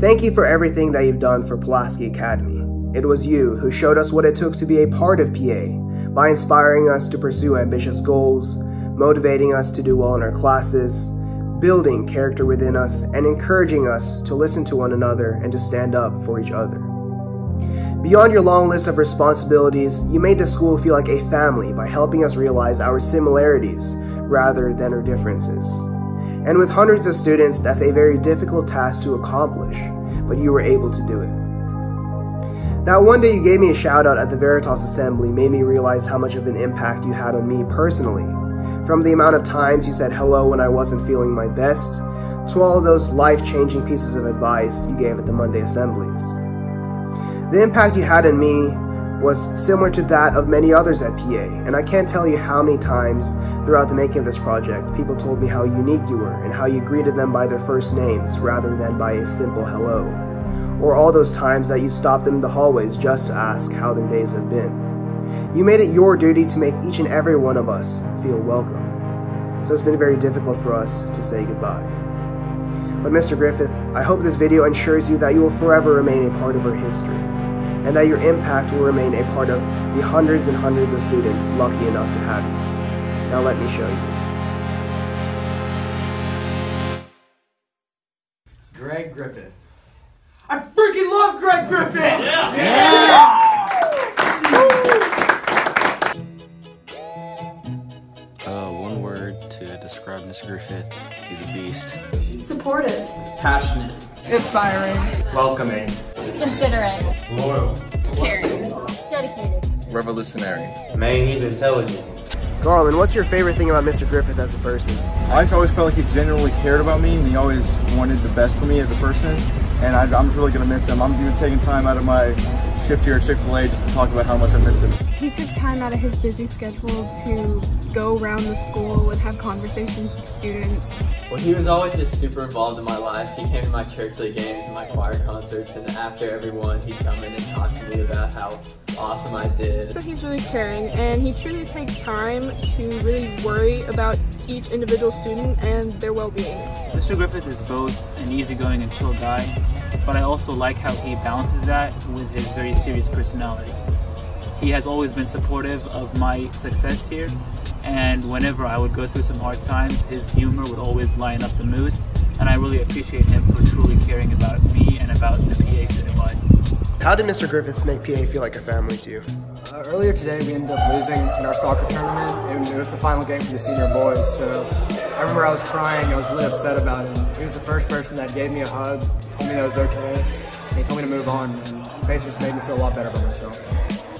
Thank you for everything that you've done for Pulaski Academy. It was you who showed us what it took to be a part of PA by inspiring us to pursue ambitious goals, motivating us to do well in our classes, building character within us, and encouraging us to listen to one another and to stand up for each other. Beyond your long list of responsibilities, you made the school feel like a family by helping us realize our similarities rather than our differences. And with hundreds of students, that's a very difficult task to accomplish, but you were able to do it. That one day you gave me a shout out at the Veritas Assembly made me realize how much of an impact you had on me personally. From the amount of times you said hello when I wasn't feeling my best, to all of those life-changing pieces of advice you gave at the Monday assemblies. The impact you had on me was similar to that of many others at PA, and I can't tell you how many times throughout the making of this project, people told me how unique you were and how you greeted them by their first names rather than by a simple hello. Or all those times that you stopped them in the hallways just to ask how their days have been. You made it your duty to make each and every one of us feel welcome. So it's been very difficult for us to say goodbye. But Mr. Griffith, I hope this video ensures you that you will forever remain a part of our history, and that your impact will remain a part of the hundreds and hundreds of students lucky enough to have you. Now let me show you. Greg Griffith. I freaking love Greg Griffith! Yeah! One word to describe Mr. Griffith, he's a beast. Supportive. Passionate. Inspiring. Welcoming. Considerate. Loyal. Caring. Dedicated. Revolutionary. Man, he's intelligent. Garland, what's your favorite thing about Mr. Griffith as a person? I always felt like he genuinely cared about me, and he always wanted the best for me as a person, and I'm really going to miss him. I'm even taking time out of my shift here at Chick-fil-A just to talk about how much I missed him. He took time out of his busy schedule to go around the school and have conversations with students. Well, he was always just super involved in my life. He came to my church league games and my choir concerts, and after every one, he'd come in and talk to me about how awesome I did. But he's really caring, and he truly takes time to really worry about each individual student and their well-being. Mr. Griffith is both an easygoing and chill guy, but I also like how he balances that with his very serious personality. He has always been supportive of my success here, and whenever I would go through some hard times, his humor would always lighten up the mood, and I really appreciate him for truly caring about me and about the PA citywide. How did Mr. Griffith make PA feel like a family to you? Earlier today, we ended up losing in our soccer tournament, and it was the final game for the senior boys, so I remember I was crying. I was really upset about it. And he was the first person that gave me a hug, told me that it was okay, and he told me to move on, and basically just made me feel a lot better about myself.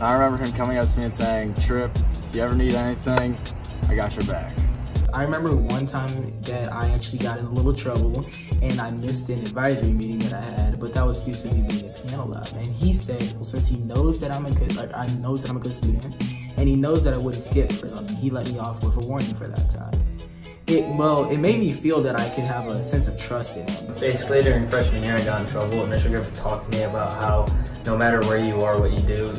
I remember him coming up to me and saying, "Trip, if you ever need anything, I got your back." I remember one time that I actually got in a little trouble and I missed an advisory meeting that I had, but that was due to me being a piano loud. And he said, well, since he knows that I'm a good, I knows that I'm a good student, and he knows that I wouldn't skip for them, he let me off with a warning for that time. It made me feel that I could have a sense of trust in him. Basically, during freshman year, I got in trouble, and Mr. Griffith talked to me about how no matter where you are, what you do,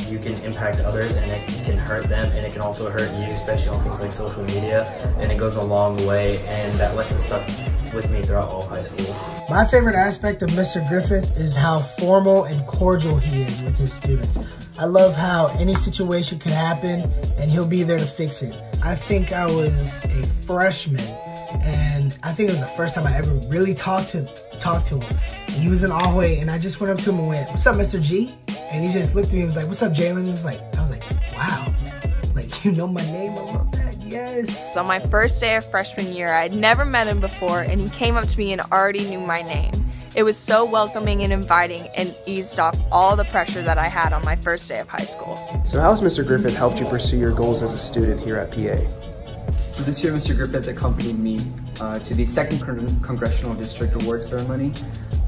you can impact others, and it can hurt them, and it can also hurt you, especially on things like social media, and it goes a long way, and that lesson stuck with me throughout all high school. My favorite aspect of Mr. Griffith is how formal and cordial he is with his students. I love how any situation could happen, and he'll be there to fix it. I think I was a freshman, and I think it was the first time I ever really talked to him. And he was in the hallway, and I just went up to him and went, "What's up, Mr. G?" And he just looked at me and was like, "What's up, Jalen?" I was like, wow, like, you know my name, I love that, yes. On my first day of freshman year, I'd never met him before, and he came up to me and already knew my name. It was so welcoming and inviting and eased off all the pressure that I had on my first day of high school. So how has Mr. Griffith helped you pursue your goals as a student here at PA? So this year, Mr. Griffith accompanied me to the 2nd Congressional District Award Ceremony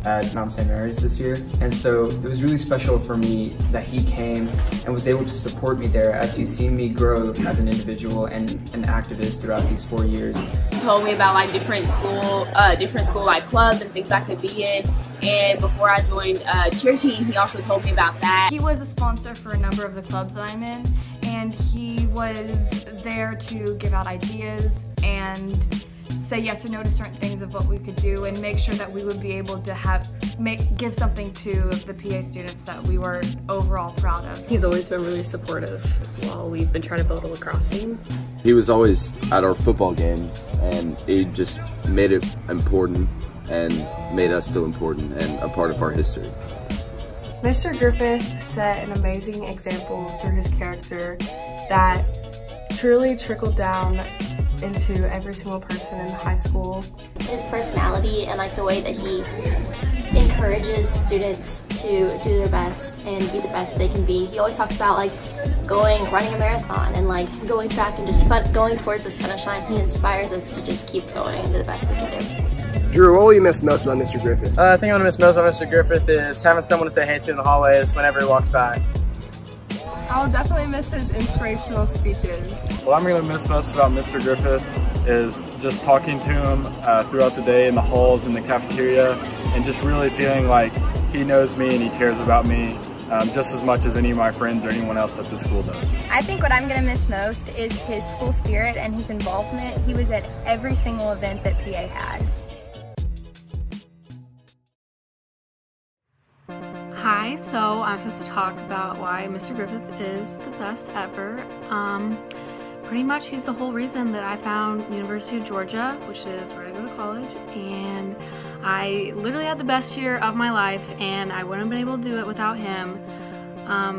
at Mount St. Mary's this year. And so it was really special for me that he came and was able to support me there as he's seen me grow as an individual and an activist throughout these 4 years. He told me about like different school like clubs and things I could be in. And before I joined cheer team, he also told me about that. He was a sponsor for a number of the clubs that I'm in, and he was there to give out ideas and say yes or no to certain things of what we could do and make sure that we would be able to give something to the PA students that we were overall proud of. He's always been really supportive while we've been trying to build a lacrosse team. He was always at our football games, and he just made it important and made us feel important and a part of our history. Mr. Griffith set an amazing example through his character that truly trickled down into every single person in the high school. His personality and like the way that he encourages students to do their best and be the best they can be. He always talks about like running a marathon and like going track and just going towards this finish line. He inspires us to just keep going and do the best we can do. Drew, what will you miss most about Mr. Griffith? I think I'm going to miss most about Mr. Griffith is having someone to say hey to in the hallways whenever he walks by. I'll definitely miss his inspirational speeches. What I'm going to miss most about Mr. Griffith is just talking to him throughout the day in the halls, in the cafeteria, and just really feeling like he knows me and he cares about me just as much as any of my friends or anyone else at the school does. I think what I'm going to miss most is his school spirit and his involvement. He was at every single event that PA had. Hi, so I'm supposed to talk about why Mr. Griffith is the best ever. Pretty much he's the whole reason that I found University of Georgia, which is where I go to college, and I literally had the best year of my life and I wouldn't have been able to do it without him.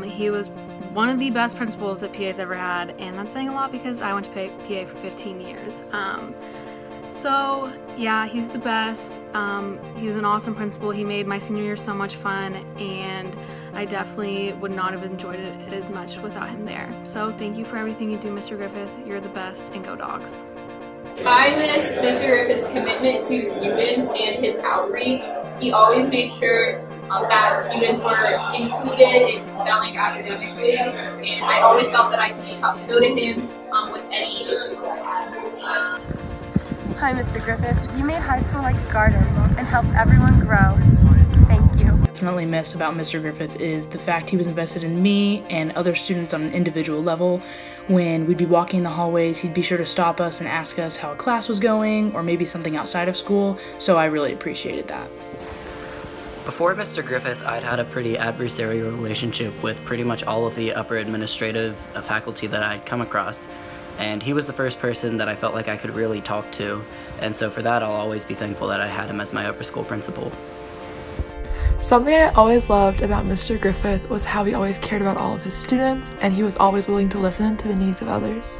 He was one of the best principals that PA's ever had, and that's saying a lot because I went to PA for 15 years. So yeah, he's the best. He was an awesome principal. He made my senior year so much fun, and I definitely would not have enjoyed it as much without him there. So thank you for everything you do, Mr. Griffith. You're the best, and go Dogs. I miss Mr. Griffith's commitment to students and his outreach. He always made sure that students were included in excelling academically, and I always felt that I could go to him with any issues I had. Hi, Mr. Griffith. You made high school like a garden and helped everyone grow. Thank you. Definitely miss about Mr. Griffith is the fact he was invested in me and other students on an individual level. When we'd be walking in the hallways, he'd be sure to stop us and ask us how a class was going or maybe something outside of school, so I really appreciated that. Before Mr. Griffith, I'd had a pretty adversarial relationship with pretty much all of the upper administrative faculty that I'd come across. And he was the first person that I felt like I could really talk to, and so for that I'll always be thankful that I had him as my upper school principal. Something I always loved about Mr. Griffith was how he always cared about all of his students, and he was always willing to listen to the needs of others.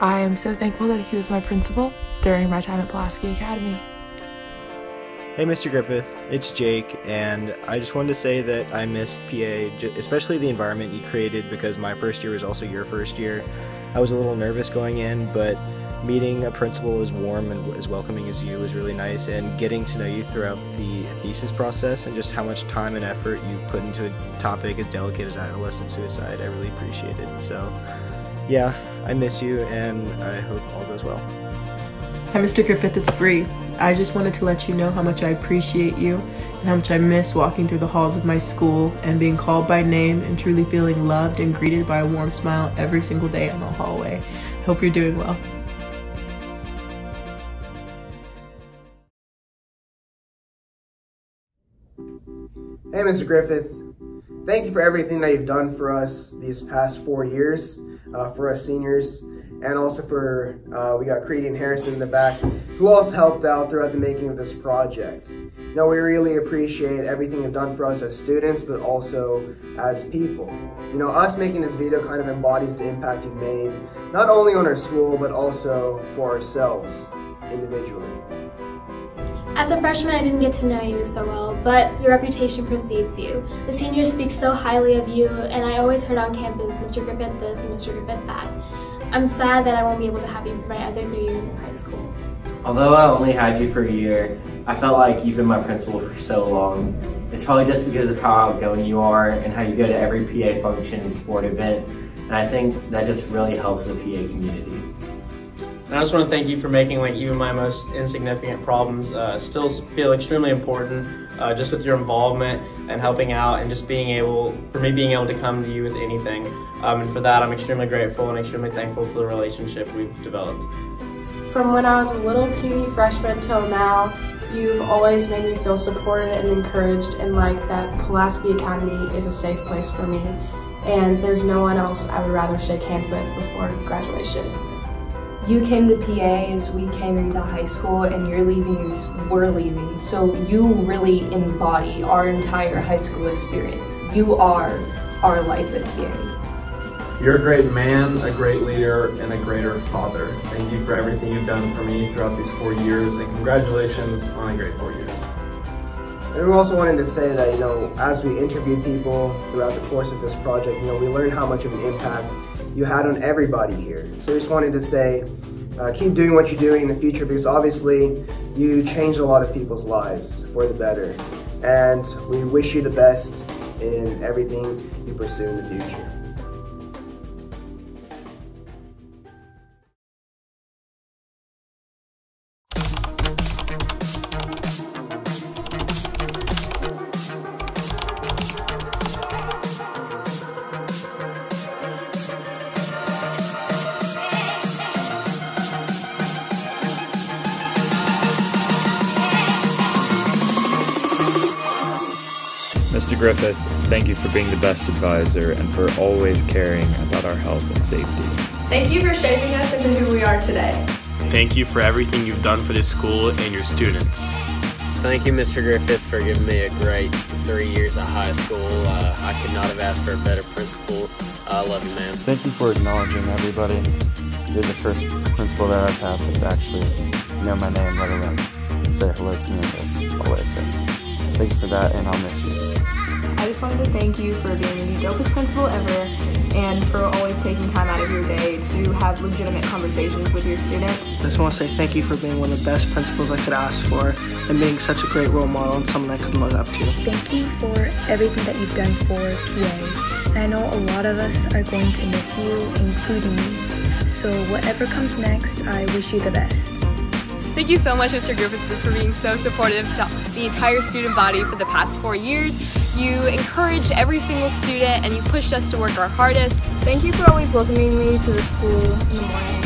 I am so thankful that he was my principal during my time at Pulaski Academy. Hey Mr. Griffith, it's Jake, and I just wanted to say that I missed PA, especially the environment you created, because my first year was also your first year. I was a little nervous going in, but meeting a principal as warm and as welcoming as you was really nice, and getting to know you throughout the thesis process and just how much time and effort you put into a topic as delicate as adolescent suicide, I really appreciated. So yeah, I miss you and I hope all goes well. Hi Mr. Griffith, it's Bree. I just wanted to let you know how much I appreciate you and how much I miss walking through the halls of my school and being called by name and truly feeling loved and greeted by a warm smile every single day in the hallway. Hope you're doing well. Hey Mr. Griffith, thank you for everything that you've done for us these past 4 years, for us seniors, and also for, we got Creedy and Harrison in the back, who also helped out throughout the making of this project. You know, we really appreciate everything you've done for us as students, but also as people. You know, us making this video kind of embodies the impact you've made, not only on our school, but also for ourselves individually. As a freshman, I didn't get to know you so well, but your reputation precedes you. The seniors speak so highly of you, and I always heard on campus, Mr. Griffith this and Mr. Griffith that. I'm sad that I won't be able to have you for my other 3 years in high school. Although I only had you for a year, I felt like you've been my principal for so long. It's probably just because of how outgoing you are and how you go to every PA function and sport event, and I think that just really helps the PA community. And I just want to thank you for making like even my most insignificant problems still feel extremely important, just with your involvement and helping out and just being able to come to you with anything. And for that I'm extremely grateful and extremely thankful for the relationship we've developed. From when I was a little puny freshman till now, you've always made me feel supported and encouraged, and like that Pulaski Academy is a safe place for me, and there's no one else I would rather shake hands with before graduation. You came to PA as we came into high school, and you're leaving as we're leaving, so you really embody our entire high school experience. You are our life at PA. You're a great man, a great leader, and a greater father. Thank you for everything you've done for me throughout these 4 years, and congratulations on a great 4 years. And we also wanted to say that, as we interviewed people throughout the course of this project, we learned how much of an impact you had on everybody here. So we just wanted to say, keep doing what you're doing in the future, because obviously you changed a lot of people's lives for the better. And we wish you the best in everything you pursue in the future. Mr. Griffith, thank you for being the best advisor and for always caring about our health and safety. Thank you for shaping us into who we are today. Thank you for everything you've done for this school and your students. Thank you, Mr. Griffith, for giving me a great 3 years of high school. I could not have asked for a better principal. I love you, man. Thank you for acknowledging everybody. You're the first principal that I've had that's actually know my name, let alone say hello to me in a way. So thank you for that, and I'll miss you. I just wanted to thank you for being the dopest principal ever, and for always taking time out of your day to have legitimate conversations with your students. I just want to say thank you for being one of the best principals I could ask for, and being such a great role model and someone I could look up to. Thank you for everything that you've done for PA. And I know a lot of us are going to miss you, including me. So whatever comes next, I wish you the best. Thank you so much, Mr. Griffith, for being so supportive to the entire student body for the past 4 years. You encouraged every single student and you pushed us to work our hardest. Thank you for always welcoming me to the school in the morning.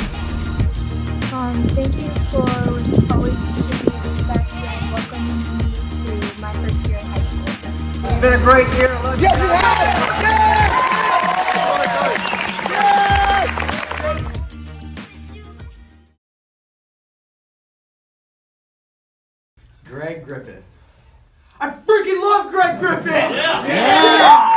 Thank you for always teaching me respect and welcoming me to my first year in high school. It's been a great year. Yes, it has! Greg Griffith. I freaking love Greg Griffith! Yeah! Yeah.